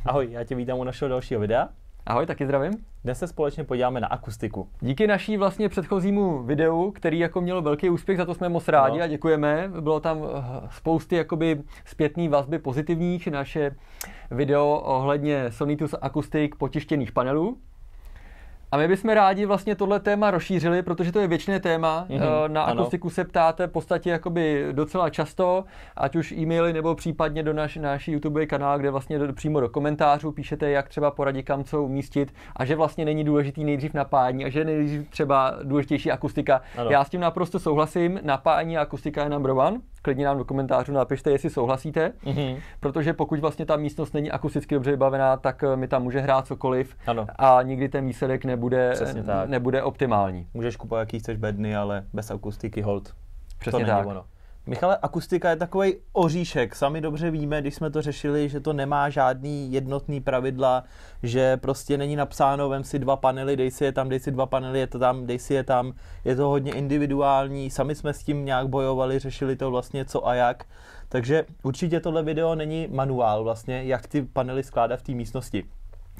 Ahoj, já tě vítám u našeho dalšího videa. Ahoj, taky zdravím. Dnes se společně podíváme na akustiku. Díky naší vlastně předchozímu videu, který jako mělo velký úspěch, za to jsme moc rádi a děkujeme. Bylo tam spousty jakoby zpětný vazby pozitivních. Naše video ohledně Sonitus Acoustic potištěných panelů. A my bychom rádi vlastně tohle téma rozšířili, protože to je věčné téma. Na akustiku se ptáte v podstatě jakoby docela často, ať už e-maily nebo případně do naší YouTube kanál, kde vlastně přímo do komentářů píšete, jak třeba poradit, kam co umístit, a že vlastně není důležitý nejdřív napájení a že nejdřív třeba důležitější akustika. Ano. Já s tím naprosto souhlasím. Napájení a akustika je number one. Klidně nám do komentářů napište, jestli souhlasíte, protože pokud vlastně ta místnost není akusticky dobře vybavená, tak mi tam může hrát cokoliv a nikdy ten výsledek nebude optimální. Můžeš kupovat jaký chceš bedny, ale bez akustiky hold. Přesně to tak. Není ono. Michale, akustika je takový oříšek. Sami dobře víme, když jsme to řešili, že to nemá žádný jednotný pravidla, že prostě není napsáno, vem si dva panely, dej si je tam, dej si dva panely, je to tam, dej si je tam. Je to hodně individuální, sami jsme s tím nějak bojovali, řešili to vlastně co a jak. Takže určitě tohle video není manuál vlastně, jak ty panely skládat v té místnosti.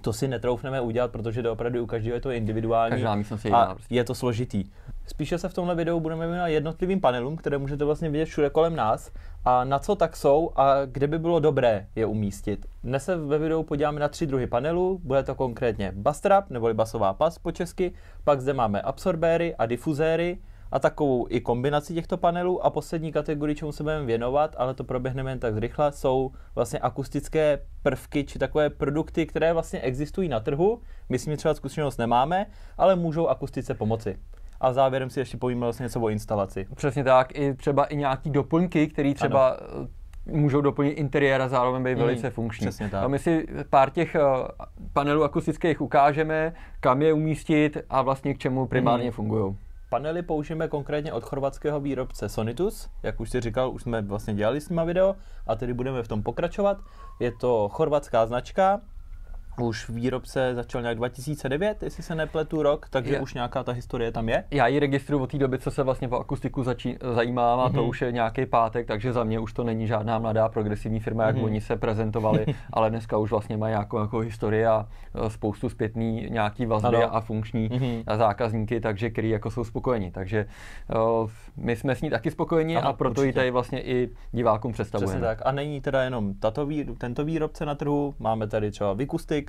To si netroufneme udělat, protože to opravdu u každého je to individuální. Každá místnost je jiná, je to složitý. Spíše se v tomhle videu budeme věnovat jednotlivým panelům, které můžete vlastně vidět všude kolem nás, a na co tak jsou a kde by bylo dobré je umístit. Dnes se ve videu podíváme na 3 druhy panelů, bude to konkrétně bass trap, neboli basová pas po česky, pak zde máme absorbéry a difuzéry a takovou i kombinaci těchto panelů, a poslední kategorii, čemu se budeme věnovat, ale to proběhneme jen tak zrychle, jsou vlastně akustické prvky či takové produkty, které vlastně existují na trhu. My s nimi třeba zkušenost nemáme, ale můžou akustice pomoci. A závěrem si ještě povíme vlastně něco o instalaci. Přesně tak, i třeba i nějaký doplňky, které třeba můžou doplnit interiér a zároveň být velice funkční. A my si pár těch panelů akustických ukážeme, kam je umístit a vlastně k čemu primárně fungují. Panely použijeme konkrétně od chorvatského výrobce Sonitus, jak už si říkal, už jsme vlastně dělali s nima video a tedy budeme v tom pokračovat. Je to chorvatská značka, už výrobce začal nějak 2009, jestli se nepletu rok, takže už nějaká ta historie tam je. Já ji registruju od té doby, co se vlastně o akustiku zajímám, a to už je nějaký pátek, takže za mě už to není žádná mladá progresivní firma, jak oni se prezentovali, ale dneska už vlastně mají nějakou historii a spoustu zpětný nějaký vazby a funkční zákazníky, takže který jako jsou spokojení. Takže my jsme s ní taky spokojeni a proto ji tady vlastně i divákům představujeme. Přesně tak. A není teda jenom tento výrobce na trhu, máme tady třeba Vikustik,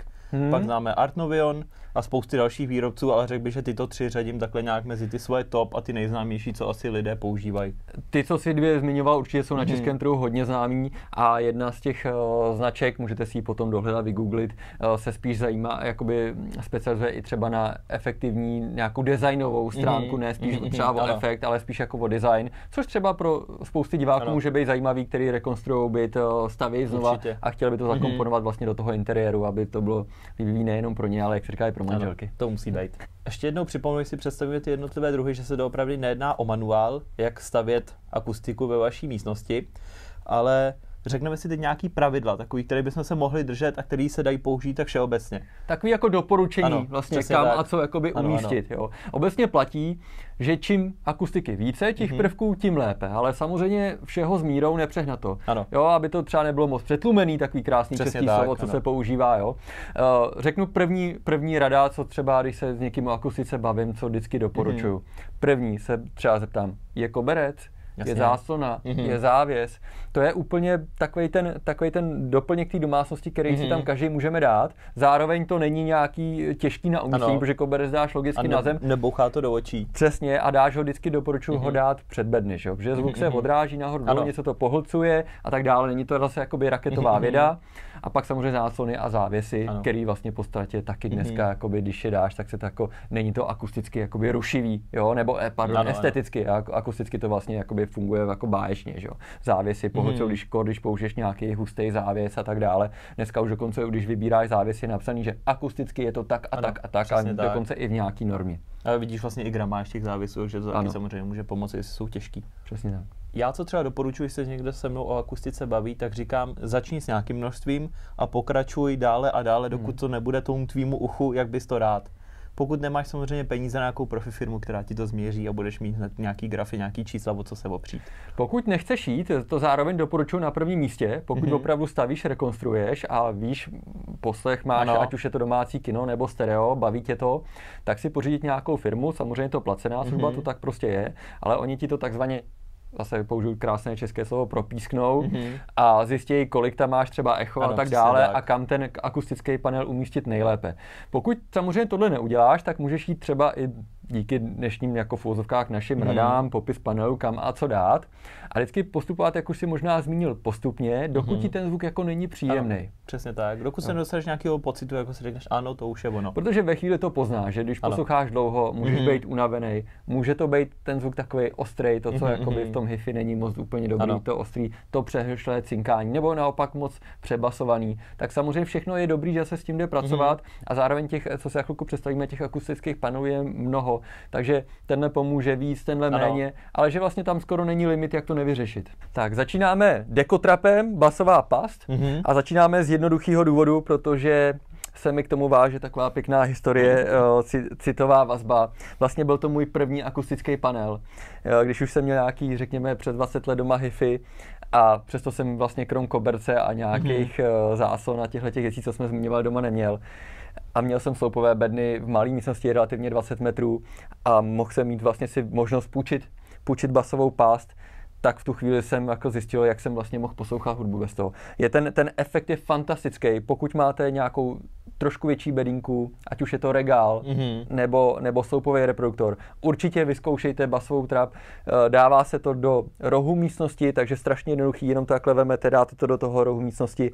pak známe Artnovion a spousty dalších výrobců, ale řekl bych, že tyto 3 řadím takhle nějak mezi ty svoje top a ty nejznámější, co asi lidé používají. Ty, co si 2 zmiňoval, určitě jsou na českém trhu hodně známý, a jedna z těch značek, můžete si ji potom dohledat, vygooglit, se spíš zajímá, jakoby specializuje i třeba na efektivní nějakou designovou stránku, ne spíš třeba o efekt, ale spíš jako o design, což třeba pro spousty diváků může být zajímavý, který rekonstruují byt, staví znova a chtěli by to zakomponovat vlastně do toho interiéru, aby to bylo líbivý nejenom pro ně, ale jak se říká i pro manželky. To musí být. Ještě jednou připomenu, si představíme ty jednotlivé druhy, že se doopravdy nejedná o manuál, jak stavět akustiku ve vaší místnosti, ale řekneme si teď nějaký pravidla, takový, které bychom se mohli držet a který se dají použít tak všeobecně. Takový jako doporučení, vlastně kam tak a co jakoby umístit. Jo. Obecně platí, že čím akustiky více těch prvků, tím lépe, ale samozřejmě všeho s mírou, nepřehnato. Jo, aby to třeba nebylo moc přetlumený, takový krásný český slovo, co se používá. Jo. Řeknu první rada, co třeba, když se s někým o akustice bavím, co vždycky doporučuju. První se třeba zeptám, je koberec? Jasně. Je záclona, je závěs. To je úplně takový ten doplněk té domácnosti, který si tam každý můžeme dát. Zároveň to není nějaký těžký na umístění, protože koberec dáš logicky na zem. Nebouchá to do očí. Přesně, a dáš ho vždycky, doporučuji ho dát před bedny, že? Protože zvuk se odráží nahoru, dolů, něco to pohlcuje a tak dále. Není to zase jakoby raketová věda. A pak samozřejmě záclony a závěsy, který vlastně v podstatě taky dneska, jakoby, když je dáš, tak se to jako, není to akusticky jakoby rušivý, jo? Nebo esteticky, akusticky to vlastně jakoby funguje jako báječně, že jo. Závěsy pohlcují, když použiješ nějaký hustý závěs a tak dále. Dneska už dokonce, když vybíráš závěs, je napsaný, že akusticky je to tak a tak a tak, a dokonce i v nějaký normě. Ale vidíš vlastně i gramáž těch závěsů, že to taky samozřejmě může pomoci, jestli jsou těžký. Přesně tak. Já co třeba doporučuji, jestli se někdo se mnou o akustice baví, tak říkám, začni s nějakým množstvím a pokračuj dále a dále, dokud to nebude tomu tvýmu uchu, jak bys to rád. pokud nemáš samozřejmě peníze na nějakou profi firmu, která ti to změří a budeš mít hned nějaký grafy, nějaký čísla, o co se opřít. Pokud nechceš jít, to zároveň doporučuji na prvním místě, pokud opravdu stavíš, rekonstruuješ a víš, poslech máš, ať už je to domácí kino nebo stereo, baví tě to, tak si pořídit nějakou firmu, samozřejmě to placená služba, to tak prostě je, ale oni ti to takzvaně, zase použiju krásné české slovo, propísknou a zjistí, kolik tam máš třeba echo a tak dále a kam ten akustický panel umístit nejlépe. Pokud samozřejmě tohle neuděláš, tak můžeš jít třeba i díky dnešním jako v uvozovkách našim radám, popis panelu, kam a co dát. A vždycky postupovat, jak už si možná zmínil, postupně, dokud ti ten zvuk jako není příjemný. Ano, přesně tak. Dokud se dostaneš nějakého pocitu, jako si řekneš, ano, to už je ono. Protože ve chvíli to poznáš, že když posloucháš dlouho, můžeš být unavený, může to být ten zvuk takový ostrý, to, co jakoby v tom hi-fi není moc úplně dobrý, to ostrý, to přehršlé cinkání, nebo naopak moc přebasovaný. Tak samozřejmě všechno je dobrý, že se s tím jde pracovat a zároveň těch, co se chvilku představíme, těch akustických panelů je mnoho. Takže tenhle pomůže víc, tenhle méně, ale že vlastně tam skoro není limit, jak to nevyřešit. Tak, začínáme dekotrapem, basová past a začínáme z jednoduchého důvodu, protože se mi k tomu váže taková pěkná historie, citová vazba. Vlastně byl to můj první akustický panel, když už jsem měl nějaký, řekněme, přes 20 let doma hi-fi a přesto jsem vlastně krom koberce a nějakých záson a těchto věcí, co jsme zmiňovali, doma neměl. A měl jsem sloupové bedny v malé místnosti, relativně 20 metrů a mohl jsem mít vlastně si možnost půjčit basovou pást, tak v tu chvíli jsem jako zjistil, jak jsem vlastně mohl poslouchat hudbu bez toho. Ten efekt je fantastický, pokud máte nějakou trošku větší bedínku, ať už je to regál, nebo sloupový reproduktor. Určitě vyzkoušejte basovou trap, dává se to do rohu místnosti, takže strašně jednoduchý, jenom takhle vemete, dáte to do toho rohu místnosti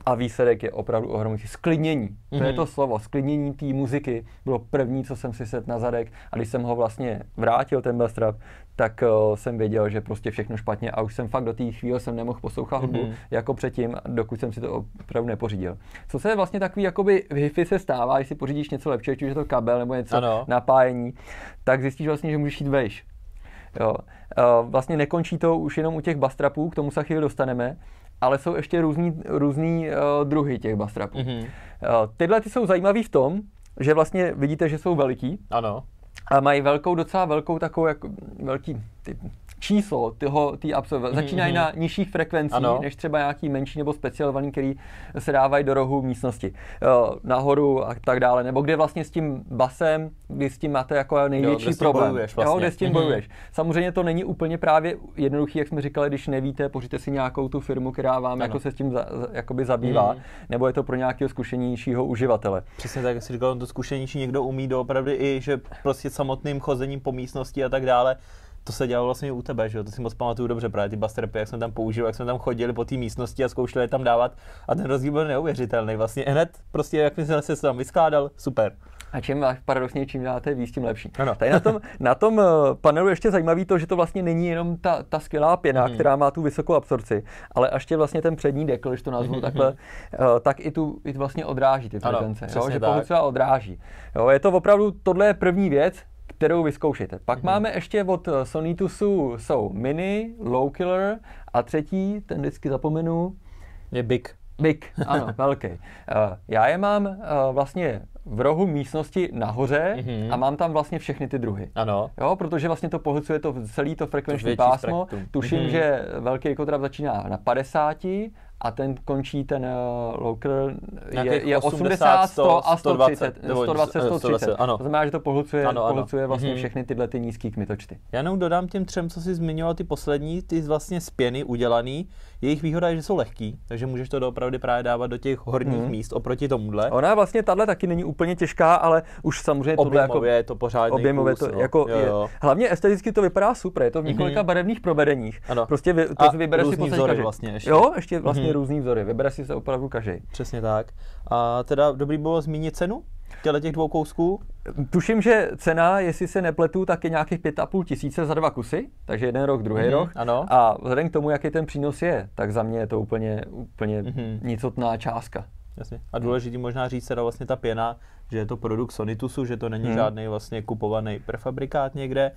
a výsledek je opravdu ohromný. Sklidnění, to je to slovo, sklidnění té muziky bylo první, co jsem si sedl na zadek a když jsem ho vlastně vrátil, ten bass trap, tak jsem věděl, že prostě všechno špatně a už jsem fakt do té chvíle jsem nemohl poslouchat hudbu jako předtím, dokud jsem si to opravdu nepořídil. Co se vlastně takový jakoby v hi-fi se stává, když si pořídíš něco lepšího, či už je to kabel nebo něco napájení, tak zjistíš vlastně, že můžeš jít vejš. Jo. Vlastně nekončí to už jenom u těch bass trapů, k tomu se chvíli dostaneme, ale jsou ještě různý druhy těch bass trapů. Tyhle ty jsou zajímavý v tom, že vlastně vidíte, že jsou veliký. Ano. A mají docela velkou takovou jako velký číslo té absorbe. Začínají na nižších frekvencích, než třeba nějaký menší nebo specializovaný, který se dávají do rohu místnosti. Nahoru a tak dále. Nebo kde vlastně s tím basem, kdy s tím máte jako největší problém. Vlastně. Kde s tím bojuješ. Samozřejmě to není úplně právě jednoduchý, jak jsme říkali, když nevíte, pořiďte si nějakou tu firmu, která vám jako se s tím jakoby zabývá, nebo je to pro nějakého zkušenějšího uživatele. Přesně tak, jak jsi říkal, to zkušenější někdo umí doopravdy i, že prostě samotným chozením po místnosti a tak dále. To se dělalo vlastně u tebe, že jo? To si moc pamatuju dobře, právě ty bass trapy, jak jsme tam používali, jak jsme tam chodili po té místnosti a zkoušeli je tam dávat a ten rozdíl byl neuvěřitelný. Vlastně hned prostě, jak se tam vyskládal, super. A paradoxně, čím dáte víc, tím lepší. Tady na tom panelu ještě zajímavý to, že to vlastně není jenom ta skvělá pěna, která má tu vysokou absorpci, ale ještě vlastně ten přední dekl, když to nazvu takhle, tak i vlastně odráží ty frekvence, že pohlcuje a odráží. Jo, je to opravdu, tohle je první věc, kterou vyzkoušejte. Pak máme ještě od Sonitusu jsou Mini, Low Killer a třetí, ten vždycky zapomenu, je Big. Big, ano, velký. Já je mám vlastně v rohu místnosti nahoře a mám tam vlastně všechny ty druhy. Ano. Jo, protože vlastně to pohlcuje celé to frekvenční pásmo. Spektrum. Tuším, že velký ekotrap začíná na 50 a ten končí ten local je 80, 100 a 130. 120, 130. Ano. To znamená, že to pohlcuje vlastně všechny tyhle ty nízký kmitočty. Já jenom dodám těm třem, co jsi zmiňoval, ty poslední, ty vlastně z pěny udělaný. Jejich výhoda je, že jsou lehký, takže můžeš to doopravdy právě dávat do těch horních míst oproti tomuhle. Ona vlastně tahle taky není úplně těžká, ale už samozřejmě tohle jako je to pořádný objemově kus, to jako jo. Hlavně esteticky to vypadá super, je to v několika barevných provedeních. Ano. Prostě to vybere si vzory vlastně ještě. Jo, ještě vlastně různý vzory, vybere si se opravdu každý. Přesně tak. A teda dobrý bylo zmínit cenu těch dvou kousků? Tuším, že cena, jestli se nepletu, tak je nějakých 5,5 tisíce za 2 kusy, takže jeden rok, druhý rok. Ano. A vzhledem k tomu, jaký ten přínos je, tak za mě je to úplně nicotná částka. Jasně. A důležitý možná říct, teda vlastně ta pěna že je to produkt Sonitusu, že to není žádný vlastně kupovaný prefabrikát někde.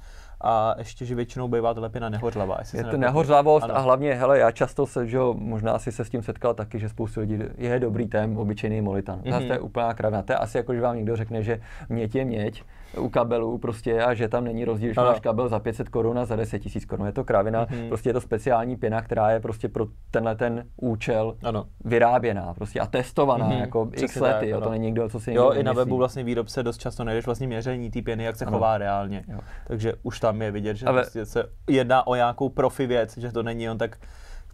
A ještě, že většinou bývá to lepina nehořlavá. Je to nehořlavost a hlavně, hele, já často že možná si se s tím setkal taky, že spoustu lidí je dobrý tém, obyčejný molitan. Zase to je úplná kravina. To je asi jako, že vám někdo řekne, že měď je měď u kabelů prostě a že tam není rozdíl, že máš kabel za 500 korun a za 10 000 korun. Je to kravina, prostě je to speciální pěna, která je prostě pro tenhle ten účel vyráběná prostě a testovaná jako x lety. Jo, to není někdo, co si jo, i na webu vlastně výrobce dost často najdeš vlastně měření té pěny, jak se chová reálně. Jo. Takže už tam je vidět, že prostě se jedná o nějakou profi věc, že to není on tak,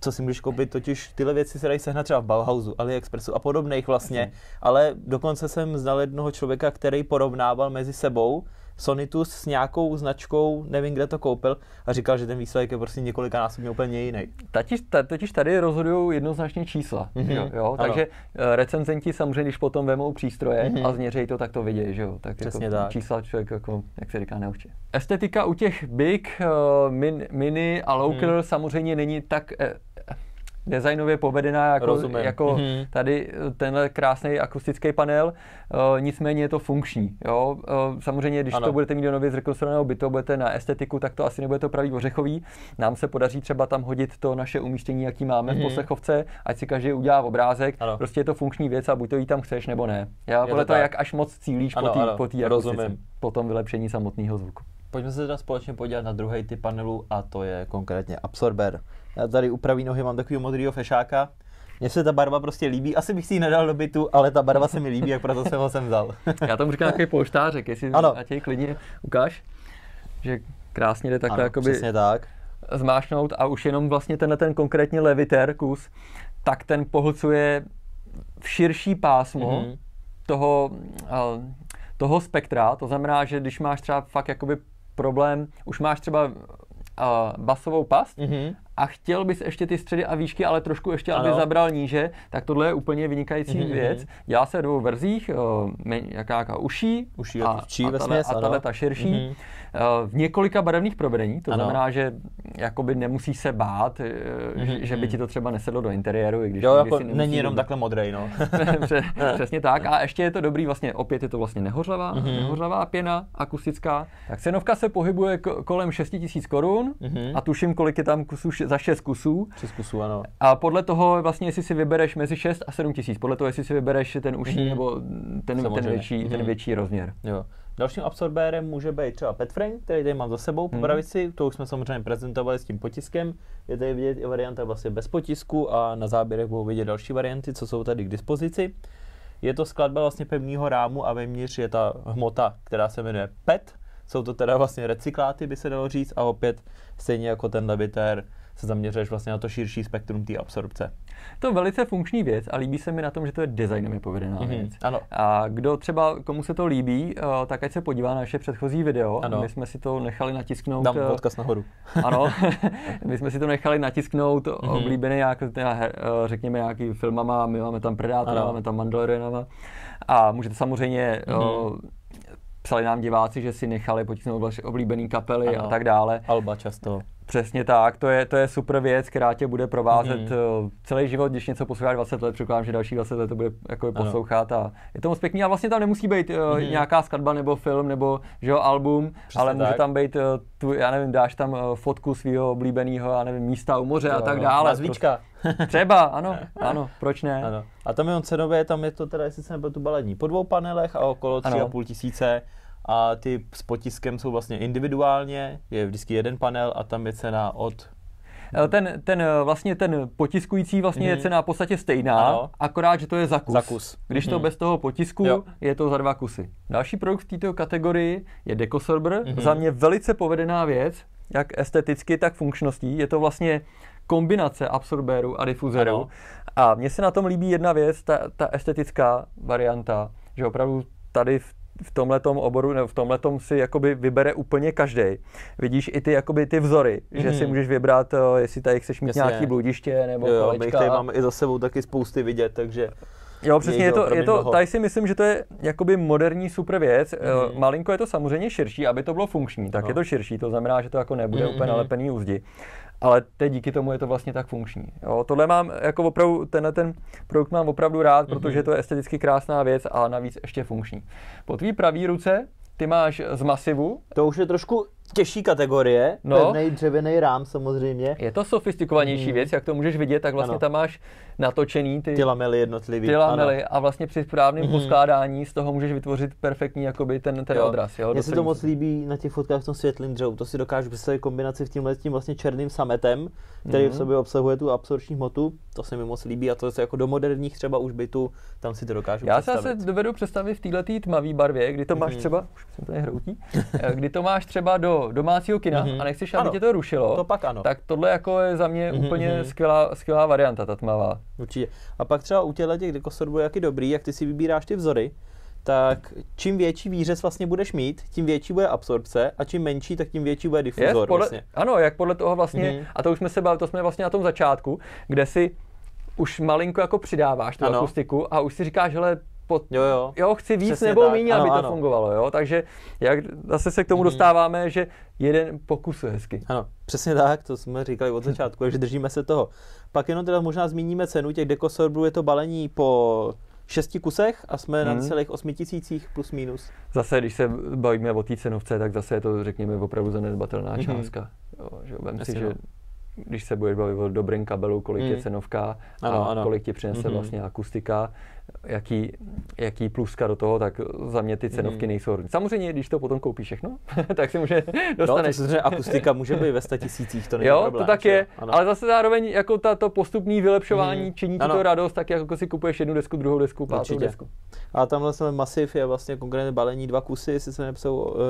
co si můžeš koupit, totiž tyhle věci se dají sehnat třeba v Bauhausu, AliExpressu a podobných vlastně, ale dokonce jsem znal jednoho člověka, který porovnával mezi sebou Sonitus s nějakou značkou, nevím, kde to koupil, a říkal, že ten výsledek je prostě několikanásobně úplně jiný. Totiž tady rozhodují jednoznačně čísla, jo? Takže recenzenti samozřejmě, když potom vemou přístroje a změřejí to, tak to vidějí, že jo? Tak přesně jako tak. Čísla člověk, jako, jak se říká, neučí. Estetika u těch big, mini a local samozřejmě není tak designově povedená jako tady tenhle krásný akustický panel, nicméně je to funkční. Jo? Samozřejmě, když to budete mít do nově zrekonstruovaného bytu, budete na estetiku, tak to asi nebude to pravý ořechový. Nám se podaří třeba tam hodit to naše umístění, jaký máme v poslechovce, ať si každý udělá obrázek. Prostě je to funkční věc a buď to jí tam chceš, nebo ne. Podle toho, jak až moc cílíš po té akustice, po tom vylepšení samotného zvuku. Pojďme se teda společně podívat na druhý typ panelu a to je konkrétně absorber. Já tady u pravý nohy mám takového modrýho fešáka. Mně se ta barva prostě líbí, asi bych si ji nedal do bytu, ale ta barva se mi líbí, jak proto jsem ho sem vzal. Já tomu říkám takový polštářek, jestli na těch klidně ukáž, že krásně jde takhle jakoby přesně tak. zmášnout a už jenom vlastně tenhle ten konkrétně leviter kus, tak ten pohlcuje v širší pásmo toho spektra, to znamená, že když máš třeba fakt jakoby problém, už máš třeba basovou past a chtěl bys ještě ty středy a výšky, ale trošku ještě, aby zabral níže, tak tohle je úplně vynikající věc. Dělá se v dvou verzích, jaká uší a tahle ta širší. V několika barevných provedení, to znamená, že jakoby nemusíš se bát, že by ti to třeba nesedlo do interiéru, i když jako není jenom takhle modrej, no. Přesně tak. A ještě je to dobrý, vlastně opět je to vlastně nehořlavá pěna akustická. Tak cenovka se pohybuje kolem 6 000 korun a tuším, kolik je tam kusů, za 6 kusů. 6 kusů, ano. A podle toho vlastně, jestli si vybereš mezi 6 a 7 000, podle toho, jestli si vybereš ten uší nebo ten větší rozměr. Jo. Dalším absorbérem může být třeba PetFrame, který tady mám za sebou po pravici, to už jsme samozřejmě prezentovali s tím potiskem. Je tady vidět i varianta vlastně bez potisku a na záběrech budou vidět další varianty, co jsou tady k dispozici. Je to skladba vlastně pevného rámu a vevnitř je ta hmota, která se jmenuje PET. Jsou to teda vlastně recykláty, by se dalo říct, a opět stejně jako ten leviter se zaměřuješ vlastně na to širší spektrum té absorpce. To je velice funkční věc a líbí se mi na tom, že to je designově povedená věc. Ano. A komu se to líbí, tak ať se podívá na naše předchozí video. Ano. My jsme si to nechali natisknout. Dám odkaz nahoru. Ano, my jsme si to nechali natisknout oblíbený řekněme nějaký filmama, my máme tam Predátora, máme tam Mandalorianama a můžete samozřejmě psali nám diváci, že si nechali potisknout vaše oblíbený kapely a tak dále. Alba často. Přesně tak, to je super věc, která tě bude provázet celý život, když něco posloucháš 20 let, předpokládám, že další 20 let to bude jako poslouchat a je to moc pěkný a vlastně tam nemusí být nějaká skladba nebo film nebo že jo, album, přesně ale může tam být já nevím, dáš tam fotku svého oblíbeného, já nevím, místa u moře a tak dále. Nazvíčka. Třeba, ano, proč ne? Ano. A tam je on cenově, tam je to teda, jestli se nebyl tu balení po 2 panelech a okolo 3,5 tisíce. A ty s potiskem jsou vlastně individuálně, je vždycky jeden panel a tam je cena od... Ten potiskující vlastně je cena v podstatě stejná, akorát, že to je za kus. Když to bez toho potisku, je to za 2 kusy. Další produkt v této kategorii je Decosorber, za mě velice povedená věc, jak esteticky, tak funkčností. Je to vlastně kombinace absorbéru a difuzeru. A mně se na tom líbí jedna věc, ta estetická varianta, že opravdu tady v tomhletom oboru, nebo v tomhletom si jakoby vybere úplně každej. Vidíš i ty vzory, že si můžeš vybrat, jestli tady chceš mít nějaký bludiště nebo kolečka. My tady máme i za sebou taky spousty vidět, takže Jo, přesně, je to, tady si myslím, že to je jakoby moderní super věc. Malinko je to samozřejmě širší, aby to bylo funkční, tak je to širší, to znamená, že to jako nebude úplně nalepený u zdi. Ale teď díky tomu je to vlastně tak funkční. Jo, tohle mám jako opravdu, ten produkt mám opravdu rád, protože to je esteticky krásná věc a navíc ještě funkční. Po tvý pravý ruce ty máš z masivu. To už je trošku těžší kategorie, pevnej dřevěný rám samozřejmě. Je to sofistikovanější věc, jak to můžeš vidět, tak vlastně tam máš natočený ty lamely jednotlivý. Ty lamely a vlastně při správném poskládání z toho můžeš vytvořit perfektní jakoby ten odraz. Mně se to moc líbí na těch fotkách v tom světlém dřevu, to si dokážu představit kombinaci v tím vlastně černým sametem, který v sobě obsahuje tu absorpční hmotu, to se mi moc líbí a to je jako do moderních třeba už bytů, tam si to dokážu představit. Já se dovedu představit v této tmavý barvě, kdy to máš třeba, už jsem tady hroutí, kdy to máš třeba do domácího kina a nechceš, aby tě to rušilo, to pak ano. Tak tohle jako je za mě úplně skvělá varianta, ta tmavá. Určitě. A pak třeba u těch dekosorbů jaký dobrý, jak ty si vybíráš ty vzory, tak čím větší výřez vlastně budeš mít, tím větší bude absorpce a čím menší, tak tím větší bude difuzor. Vlastně. Ano, jak podle toho vlastně, a to už jsme se bavili, to jsme vlastně na tom začátku, kde si už malinko jako přidáváš tu akustiku a už si říkáš, hele, jo, chci víc přesně nebo méně, aby to fungovalo, jo, takže jak zase se k tomu dostáváme, že jeden pokus je hezky. Ano, přesně tak, to jsme říkali od začátku, takže držíme se toho. Pak jenom teda možná zmíníme cenu těch dekosorbů, je to balení po 6 kusech a jsme na celých 8 000 plus minus. Zase, když se bavíme o té cenovce, tak zase je to, řekněme, opravdu zanedbatelná částka. Jo, že vem si, že když se budeš bavit o dobrém kabelu, kolik je cenovka a kolik ti přinese vlastně akustika, jaký pluska do toho, tak za mě ty cenovky nejsou hodně. Samozřejmě, když to potom koupíš všechno, tak si může dostaneš. No, akustika může být ve 100 000, to není problém. Jo, to tak je, ale zase zároveň jako to postupné vylepšování činí ti to radost, tak jako si kupuješ jednu desku, druhou desku, pátou desku. A tamhle jsme Massiv je vlastně konkrétně balení 2 kusy, jestli se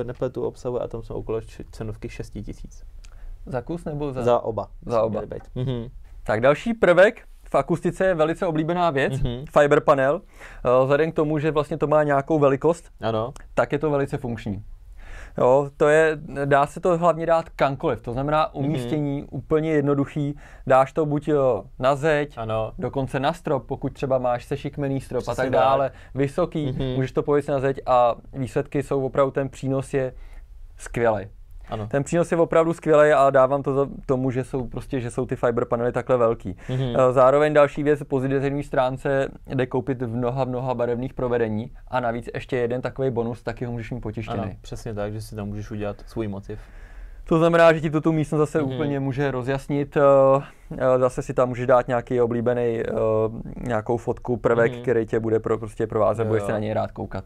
nepletu, obsahuje a tam jsou okolo cenovky 6 000. Za kus nebo za oba? Za oba. Tak další prvek v akustice je velice oblíbená věc, fiber panel. Vzhledem k tomu, že vlastně to má nějakou velikost, tak je to velice funkční. Jo, dá se to hlavně dát kamkoliv, to znamená umístění úplně jednoduchý, dáš to buď na zeď, dokonce na strop, pokud třeba máš sešikmený strop a tak dále, vysoký, můžeš to pověsit na zeď a výsledky jsou opravdu, ten přínos je skvělý. Ano. Ten přínos je opravdu skvělý a dávám to tomu, že jsou ty fiber panely takhle velký. Zároveň další věc, po zidezerní stránce jde koupit v mnoha barevných provedení a navíc ještě jeden takový bonus, taky ho můžeš mít potištěný. Ano, přesně tak, že si tam můžeš udělat svůj motiv. To znamená, že ti tu místnost zase úplně může rozjasnit, zase si tam můžeš dát nějaký oblíbený, nějakou fotku, prvek, který tě bude provázet, budeš se na něj rád koukat.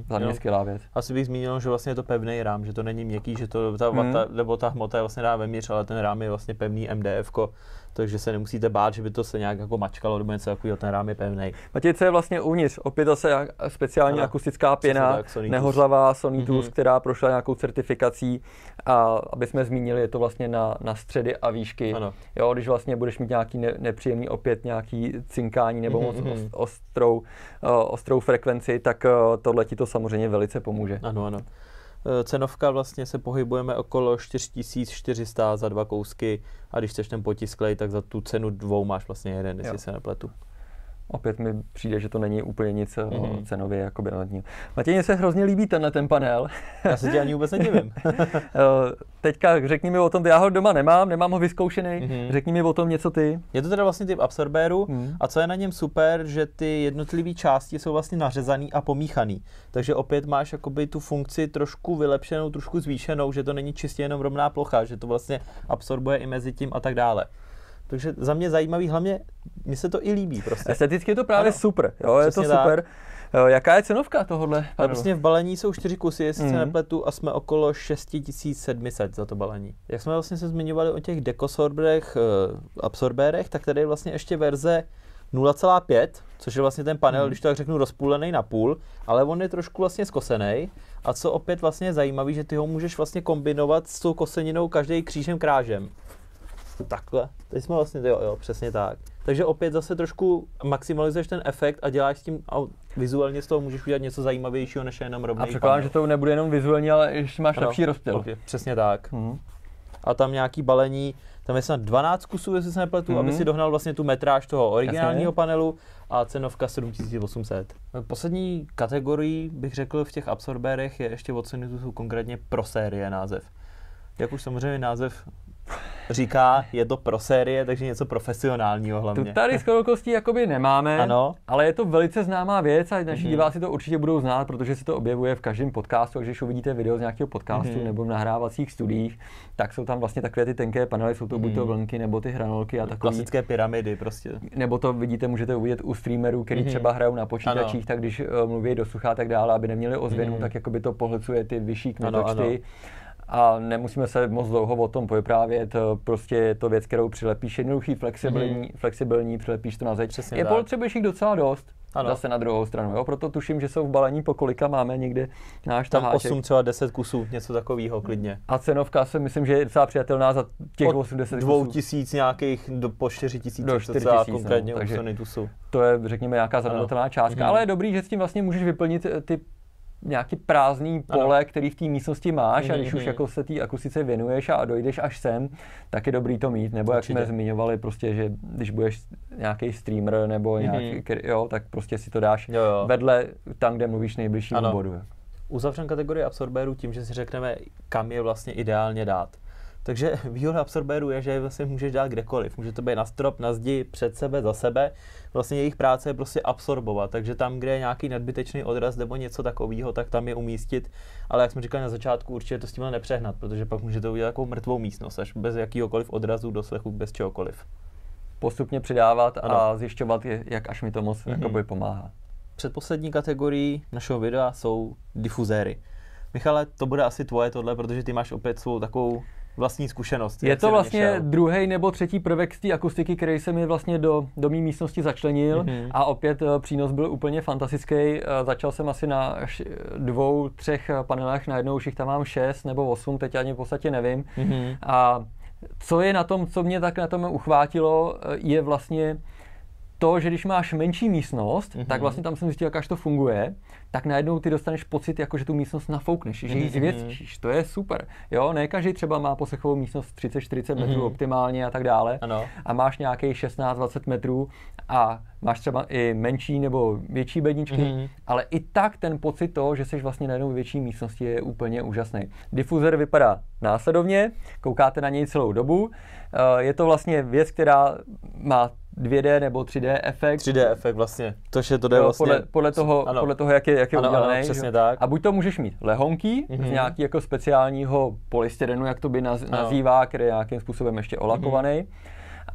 Za mě skvělá věc. Asi bych zmínil, že vlastně je to pevný rám, že to není měkký, že to ta vata, nebo ta hmota je vlastně dá vevnitř, ale ten rám je vlastně pevný MDF-ko, takže se nemusíte bát, že by to se nějak jako mačkalo nebo něco takového, ten rám je pevný. Matěj, co je vlastně uvnitř? Opět zase speciální akustická pěna, nehořlavá Sonitus, která prošla nějakou certifikací a aby jsme zmínili, je to vlastně na středy a výšky. Jo, když vlastně budeš mít nějaký nepříjemný opět nějaký cinkání nebo moc ostrou frekvenci, tak tohle ti to samozřejmě velice pomůže. Ano. Cenovka vlastně se pohybujeme okolo 4400 za 2 kousky a když chceš ten potisklej, tak za tu cenu 2 máš vlastně jeden, jestli se nepletu. Opět mi přijde, že to není úplně nic cenově jakoby nadního. Matěj, mně se hrozně líbí ten panel. Já se tě ani vůbec nedivím. Teďka řekni mi o tom, já ho doma nemám ho vyzkoušený, řekni mi o tom něco ty. Je to teda vlastně typ absorbéru a co je na něm super, že ty jednotlivé části jsou vlastně nařezaný a pomíchaný. Takže opět máš jakoby tu funkci trošku vylepšenou, trošku zvýšenou, že to není čistě jenom rovná plocha, že to vlastně absorbuje i mezi tím a tak dále. Takže za mě zajímavý, hlavně mně se to i líbí prostě. Esteticky je to právě super, jo, je to super. Jaká je cenovka tohohle panelu? Vlastně v balení jsou 4 kusy, jestli se nepletu, a jsme okolo 6700 za to balení. Jak jsme vlastně se zmiňovali o těch dekosorbérech, absorbérech, tak tady je vlastně ještě verze 0,5, což je vlastně ten panel, když to tak řeknu, rozpůlený na půl, ale on je trošku vlastně skosený. A co opět vlastně je zajímavý, že ty ho můžeš vlastně kombinovat s tou koseninou každý křížem krážem. Takhle. Teď jsme vlastně, jo, přesně tak. Takže opět zase trošku maximalizuješ ten efekt a děláš s tím, a vizuálně z toho můžeš udělat něco zajímavějšího, než je jenom rovný panel. A předpokládám, že to nebude jenom vizuálně, ale ještě máš lepší rozptyl. Přesně tak. A tam nějaký balení, Tam je snad 12 kusů, jestli se nepletu, aby si dohnal vlastně tu metráž toho originálního panelu a cenovka 7800. Poslední kategorii bych řekl v těch absorbérech je ještě od Sonitu konkrétně pro série název. Jak už samozřejmě název říká, je to pro série, takže něco profesionálního hlavně. Tu tady s okolností jakoby nemáme, ano. Ale je to velice známá věc a naši diváci to určitě budou znát, protože se to objevuje v každém podcastu, takže když uvidíte video z nějakého podcastu nebo v nahrávacích studiích, tak jsou tam vlastně takové ty tenké panely, jsou to buď to vlnky nebo ty hranolky a takové. Klasické pyramidy prostě. Nebo to vidíte, můžete uvidět u streamerů, který třeba hrajou na počítačích, tak když mluví do sucha a tak dále, aby neměli ozvěnu, tak jakoby to pohlcuje ty vyšší kmitočty. A nemusíme se moc dlouho o tom vyprávět, prostě je to věc, kterou přilepíš jednoduchý, flexibilní, přilepíš to na zeď. Přesně je potřebuješ jich docela dost, ano. Zase na druhou stranu, jo? Proto tuším, že jsou v balení po kolika máme někde náš tam taháček. 8, třeba 10 kusů, něco takového klidně. A cenovka si myslím, že je docela přijatelná za těch 80 kusů. 2000 nějakých po 4000, do 4000, konkrétně no, u Sonitusu. To je, řekněme, nějaká zanedbatelná částka, ale je dobrý, že s tím vlastně můžeš vyplnit ty nějaký prázdný pole, který v té místnosti máš a když už jako se té akustice věnuješ a dojdeš až sem, tak je dobrý to mít. Nebo jak jsme zmiňovali, prostě, že když budeš nějaký streamer nebo nějaký, tak prostě si to dáš vedle tam, kde mluvíš nejbližšímu bodu. Uzavřeme kategorii absorbérů tím, že si řekneme, kam je vlastně ideálně dát. Takže výhoda absorbérů je, že je vlastně můžeš dát kdekoliv. Může to být na strop, na zdi, před sebe, za sebe. Vlastně jejich práce je prostě absorbovat, takže tam, kde je nějaký nadbytečný odraz nebo něco takového, tak tam je umístit. Ale jak jsme říkali na začátku, určitě to s tímhle nepřehnat, protože pak můžete udělat takovou mrtvou místnost, až bez jakýhokoliv odrazu, doslechu, bez čehokoliv. Postupně přidávat a zjišťovat, jak až mi to moc jakoby pomáhá. Předposlední kategorii našeho videa jsou difuzéry. Michale, to bude asi tvoje tohle, protože ty máš opět svou takovou vlastní zkušenost. Je to vlastně druhý nebo třetí prvek z té akustiky, který se mi vlastně do mý místnosti začlenil a opět přínos byl úplně fantastický. Začal jsem asi na 2, 3 panelech, najednou už jich tam mám 6 nebo 8, teď ani v podstatě nevím. A co je na tom, co mě tak na tom uchvátilo, je vlastně to, že když máš menší místnost, tak vlastně tam jsem zjistil, jak až to funguje, tak najednou ty dostaneš pocit, jako že tu místnost nafoukneš, že ji zvětšíš. To je super. Jo, ne každý třeba má poslechovou místnost 30-40 metrů optimálně a tak dále. Ano. A máš nějakých 16-20 metrů a máš třeba i menší nebo větší bedničky, ale i tak ten pocit toho, že jsi vlastně najednou v větší místnosti, je úplně úžasný. Difuzer vypadá následovně, koukáte na něj celou dobu. Je to vlastně věc, která má 2D nebo 3D efekt. 3D efekt vlastně. To jde vlastně podle toho, jak je udělaný. Přesně tak. A buď to můžeš mít lehonký z nějakého jako speciálního polystyrenu, jak to by nazývá, který je nějakým způsobem ještě olakovaný.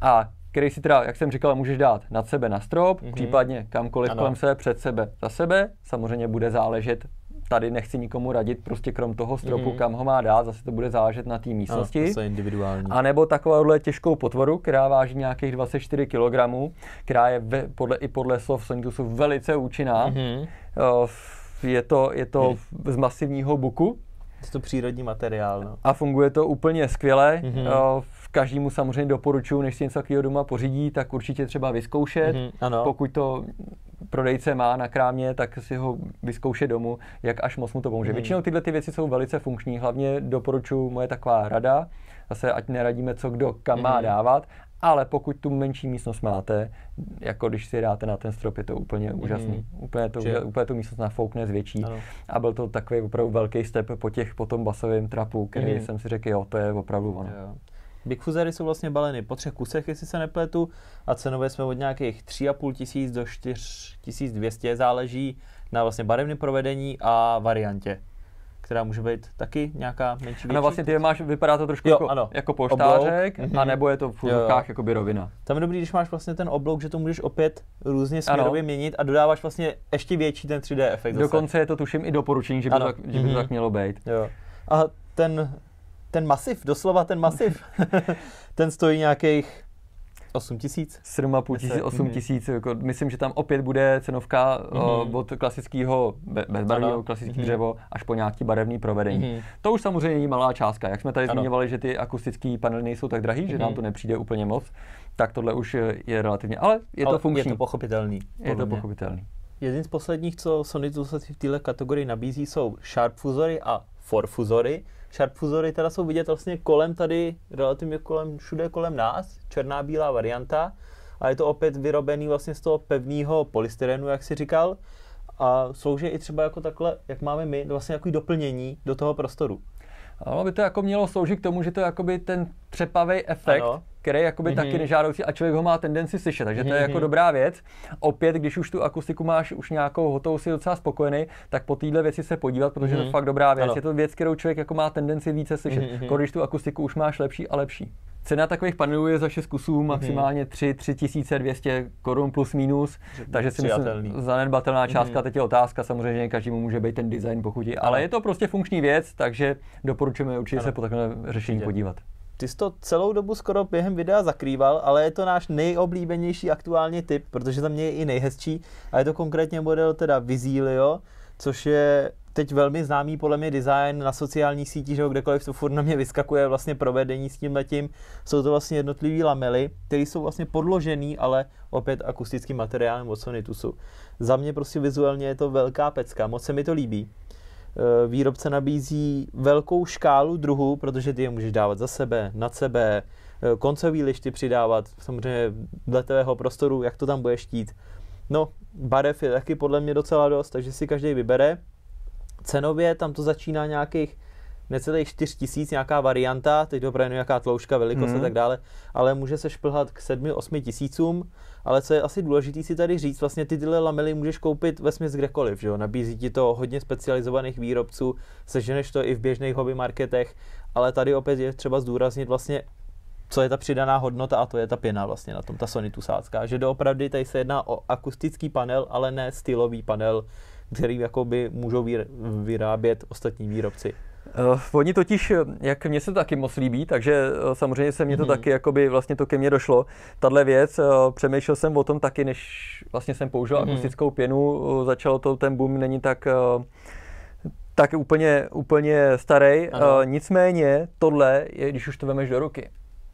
A který si teda, jak jsem říkal, můžeš dát nad sebe na strop, případně kamkoliv kolem sebe, před sebe, za sebe. Samozřejmě bude záležet, tady nechci nikomu radit, prostě krom toho stropu, kam ho má dát, zase to bude záležet na té místnosti. Ano, to je individuální. A nebo takovouhle těžkou potvoru, která váží nějakých 24 kg, která je podle slov Sonitusu velice účinná. Je to z masivního buku. Je to přírodní materiál. No. A funguje to úplně skvěle. Každému samozřejmě doporučuji, než si něco takového doma pořídí, tak určitě třeba vyzkoušet. Pokud to prodejce má na krámě, tak si ho vyzkoušet domů, jak až moc mu to pomůže. Většinou tyhle ty věci jsou velice funkční, hlavně doporučuji, moje taková rada, zase ať neradíme, co kdo kam má dávat, ale pokud tu menší místnost máte, jako když si dáte na ten strop, je to úplně úžasný. Úplně tu místnost nafoukne, zvětší. A byl to takový opravdu velký step po tom basovém trapu, který jsem si řekl, jo, to je opravdu ono. Bigfuzery jsou vlastně baleny po 3 kusech, jestli se nepletu, a cenově jsme od nějakých 3500 do 4200, záleží na vlastně barevném provedení a variantě, která může být taky nějaká menší, větší. No vlastně ty máš, vypadá to trošku jako polštářek, anebo je to v úzovkách jakoby rovina. Tam je dobrý, když máš vlastně ten oblouk, že to můžeš opět různě směrově měnit a dodáváš vlastně ještě větší ten 3D efekt. Dokonce je to tuším i doporučení, že by to tak mělo být. Jo. A ten masiv, doslova ten masiv, ten stojí nějakých 8000. 7500, 8000, jako myslím, že tam opět bude cenovka od klasického, bezbarvného klasického dřevo až po nějaký barevný provedení. To už samozřejmě není malá částka. Jak jsme tady zmiňovali, že ty akustické panely nejsou tak drahý, že nám to nepřijde úplně moc, tak tohle už je relativně, ale je to funkční. Je to pochopitelný. pochopitelný. Jedním z posledních, co Sonitu v této kategorii nabízí, jsou Sharp fuzory a Forfuzory. Sharp fuzory teda jsou vidět vlastně kolem tady, relativně všude kolem nás, černá bílá varianta. A je to opět vyrobený vlastně z toho pevného polystyrenu, jak si říkal. A slouží i třeba jako takhle, jak máme my, vlastně jako doplnění do toho prostoru. Ano, by to jako mělo sloužit k tomu, že to je jakoby ten třepavý efekt, ano, který je jakoby taky nežádoucí a člověk ho má tendenci slyšet, takže to je jako dobrá věc. Opět, když už tu akustiku máš už nějakou hotovou, si docela spokojený, tak po téhle věci se podívat, protože to je fakt dobrá věc. Ano. Je to věc, kterou člověk jako má tendenci více slyšet, když tu akustiku už máš lepší a lepší. Cena takových panelů je za 6 kusů maximálně 3200 korun plus minus, takže si myslím, zanedbatelná částka. Teď je otázka, samozřejmě, že každému může být ten design pochutí, ale je to prostě funkční věc, takže doporučujeme určitě se po takovém řešení podívat. Ty jsi to celou dobu skoro během videa zakrýval, ale je to náš nejoblíbenější aktuální tip, protože tam je i nejhezčí a je to konkrétně model teda Vizilio, což je teď velmi známý podle mě design na sociálních sítích, že kdekoliv to furt na mě vyskakuje vlastně provedení s tímhletím. Jsou to vlastně jednotlivý lamely, které jsou vlastně podložený, ale opět akustickým materiálem od Sonitusu. Za mě prostě vizuálně je to velká pecka, moc se mi to líbí. Výrobce nabízí velkou škálu druhů, protože ty je můžeš dávat za sebe, nad sebe, koncový lišty přidávat, samozřejmě letového prostoru, jak to tam budeš chtít. No, barev je taky podle mě docela dost, takže si každý vybere. Cenově tam to začíná nějakých necelých 4000, nějaká varianta, teď opravdu nějaká tloušťka, velikost a tak dále, ale může se šplhat k 7-8 tisícům, ale co je asi důležitý si tady říct, vlastně tyhle lamely můžeš koupit vesměs kdekoliv, že jo? Nabízí ti to hodně specializovaných výrobců, seženeš to i v běžných hobby marketech, ale tady opět je třeba zdůraznit vlastně, co je ta přidaná hodnota a to je ta pěna vlastně na tom, ta sonitusácká, že doopravdy tady se jedná o akustický panel, ale ne stylový panel, který jakoby můžou vyrábět ostatní výrobci. Oni totiž, jak mně se to taky moc líbí, takže samozřejmě se mně to taky, jakoby vlastně to ke mně došlo. Tahle věc, přemýšlel jsem o tom taky, než vlastně jsem použil akustickou pěnu, začalo to, ten boom není tak úplně starý. Nicméně tohle, když už to vemeš do ruky,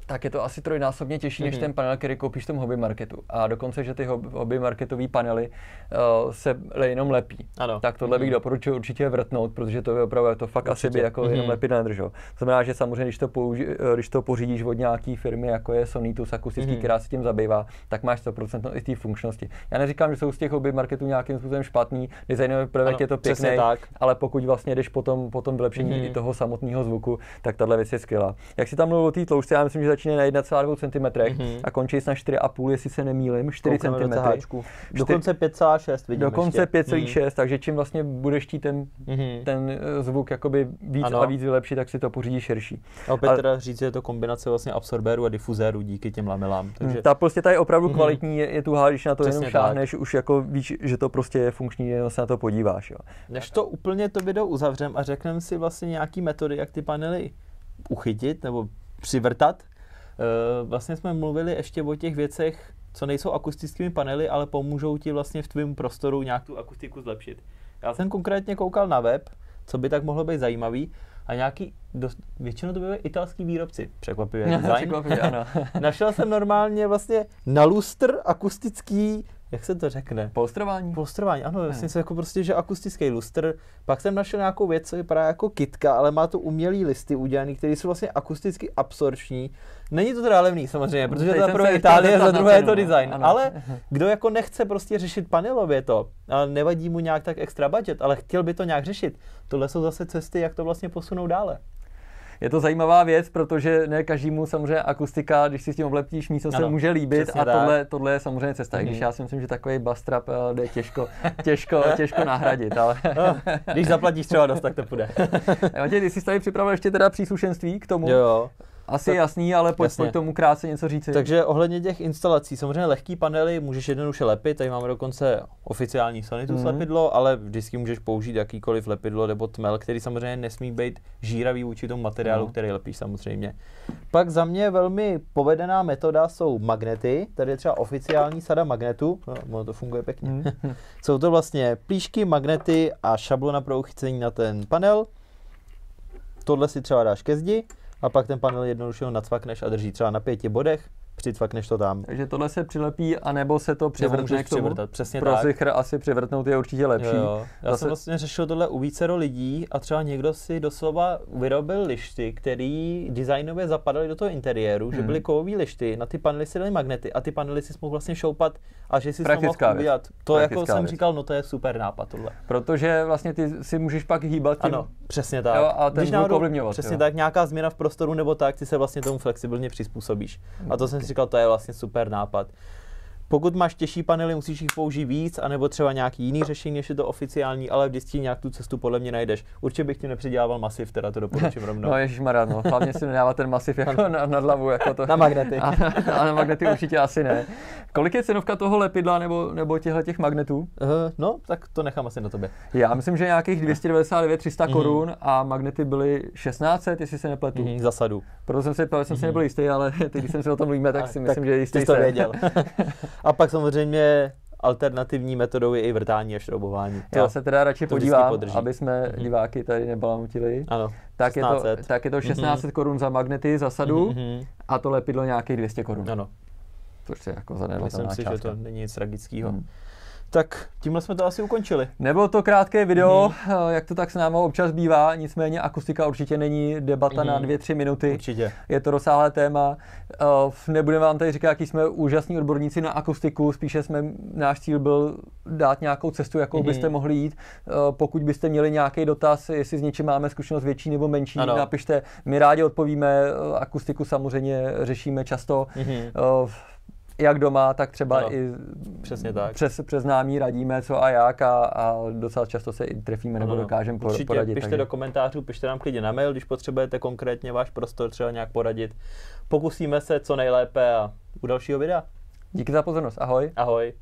tak je to asi trojnásobně těžší než ten panel, který koupíš v tom hobby marketu. A dokonce, že ty hobby marketové panely se jenom lepí. Ano. Tak tohle bych doporučil určitě vrtnout, protože to je opravdu to fakt určitě. Asi by jako jenom lepit nedržel. To znamená, že samozřejmě, když to pořídíš od nějaký firmy, jako je Sonitus akustický, která se tím zabývá, tak máš 100% i té funkčnosti. Já neříkám, že jsou z těch hobby marketů nějakým způsobem špatný, designový prvek je to pěkný, ale pokud vlastně jdeš po tom vylepšení i toho samotného zvuku, tak tahle věc je skvělá. Jak si tam mluvil o té tloušťce, já myslím, že začíná na 1,2 cm a končí na 4,5, jestli se nemýlím, 4 cm. Dokonce 5,6 vidím. Dokonce 5,6, takže čím vlastně budeš chtít ten zvuk jakoby víc a víc vylepšit, tak si to pořídíš širší. A opět teda říct, že je to kombinace vlastně absorbéru a difuzéru díky těm lamelám. Takže... Ta prostě ta je opravdu kvalitní, je tuhá, když na to jenom šáhneš, už jako víš, že to prostě je funkční, jenom se na to podíváš. Jo. Než to úplně to video uzavřem a řekneme si vlastně nějaký metody, jak ty panely uchytit nebo přivrtat. Vlastně jsme mluvili ještě o těch věcech, co nejsou akustickými panely, ale pomůžou ti vlastně v tvém prostoru nějak tu akustiku zlepšit. Já jsem konkrétně koukal na web, co by tak mohlo být zajímavý, a většinou to byly italský výrobci, překvapivě design. Ano. Našel jsem normálně vlastně na lustr akustický, jak se to řekne? Polstrování, ano, vlastně se jako prostě, že akustický lustr. Pak jsem našel nějakou věc, co vypadá jako kytka, ale má to umělý listy udělaný, které jsou vlastně akusticky absorpční. Není to teda levný samozřejmě, protože to za prvé Itálie, za druhé je to design. Ano. Ale kdo jako nechce prostě řešit panelově to, a nevadí mu nějak tak extra budget, ale chtěl by to nějak řešit, tohle jsou zase cesty, jak to vlastně posunou dále. Je to zajímavá věc, protože ne každému samozřejmě akustika, když si s tím oblepíš místo, se může líbit a tohle je samozřejmě cesta. Když já si myslím, že takový bass trap jde těžko nahradit. Ale... Když zaplatíš třeba dost, tak to půjde. Matěj, ty jsi tady připravil ještě teda příslušenství k tomu? Jo. Asi jasný, ale pojď tomu krátce něco říci. Takže ohledně těch instalací, samozřejmě lehký panely můžeš jednoduše lepit, tady máme dokonce oficiální Sonitus lepidlo, ale vždycky můžeš použít jakýkoliv lepidlo nebo tmel, který samozřejmě nesmí být žíravý vůči tomu materiálu, který lepíš samozřejmě. Pak za mě velmi povedená metoda jsou magnety, tady je třeba oficiální sada magnetů, no, to funguje pěkně. Jsou to vlastně plíšky, magnety a šablona pro uchycení na ten panel. Tohle si třeba dáš ke zdi. A pak ten panel jednoduše ho nacvakneš a drží třeba na 5 bodech. přicvakneš to tam. Takže tohle se přilepí, anebo se to přivrtne k tomu. Přivrtat, přesně pro tak. zichr asi přivrtnout je určitě lepší. Jo. Já jsem vlastně řešil tohle u vícero lidí a třeba někdo si doslova vyrobil lišty, který designově zapadaly do toho interiéru, že byly kovové lišty, na ty panely si dali magnety a ty panely si mohl vlastně šoupat a že si to mohl udělat. To jako jsem říkal, no to je super nápad tohle. Protože vlastně ty si můžeš pak hýbat tím. Ano, přesně tak. Jo, a ten zvuk ovlivňovat. Přesně tak, nějaká změna v prostoru nebo tak, ty se vlastně tomu flexibilně přizpůsobíš. A to jsem si říkal, to je vlastně super nápad. Pokud máš těžší panely, musíš jich použít víc, anebo třeba nějaký jiný řešení, než je to oficiální, ale vždycky nějak tu cestu podle mě najdeš. Určitě bych ti nepředělával masiv, teda to doporučím rovnou. No ježišmarja, no. Hlavně si nedávat ten masiv jako nad hlavu. Jako to. Na magnety. A na magnety určitě asi ne. Kolik je cenovka toho lepidla nebo těch magnetů? No, tak to nechám asi na tobě. Já myslím, že nějakých 299-300 korun a magnety byly 1600, jestli se nepletu. Za sadu. Proto jsem si nebyl jistý, ale teď, když jsem se o tom mluvíme, tak si myslím, že jistý to věděl. A pak samozřejmě alternativní metodou je i vrtání a šroubování. Já se teda radši podívám, aby jsme diváky tady nebalamutili. Ano, tak je to 1600 korun za magnety, za sadu a to lepidlo nějakých 200 korun. Ano. Což je jako zanedbatelná Myslím si, částka. že to není nic tragického. Tak tímhle jsme to asi ukončili. Nebylo to krátké video, jak to tak s námi občas bývá, nicméně akustika určitě není debata na 2-3 minuty. Určitě. Je to rozsáhlé téma. Nebudeme vám tady říkat, jaký jsme úžasní odborníci na akustiku, spíše náš cíl byl dát nějakou cestu, jakou byste mohli jít. Pokud byste měli nějaký dotaz, jestli s něčím máme zkušenost větší nebo menší, napište, my rádi odpovíme, akustiku samozřejmě řešíme často. Jak doma, tak třeba i přesně tak. Přes známí radíme, co a jak a docela často se i trefíme nebo dokážeme poradit. Určitě pište do komentářů, pište nám klidně na mail, když potřebujete konkrétně váš prostor třeba nějak poradit. Pokusíme se co nejlépe a u dalšího videa. Díky za pozornost, ahoj. Ahoj.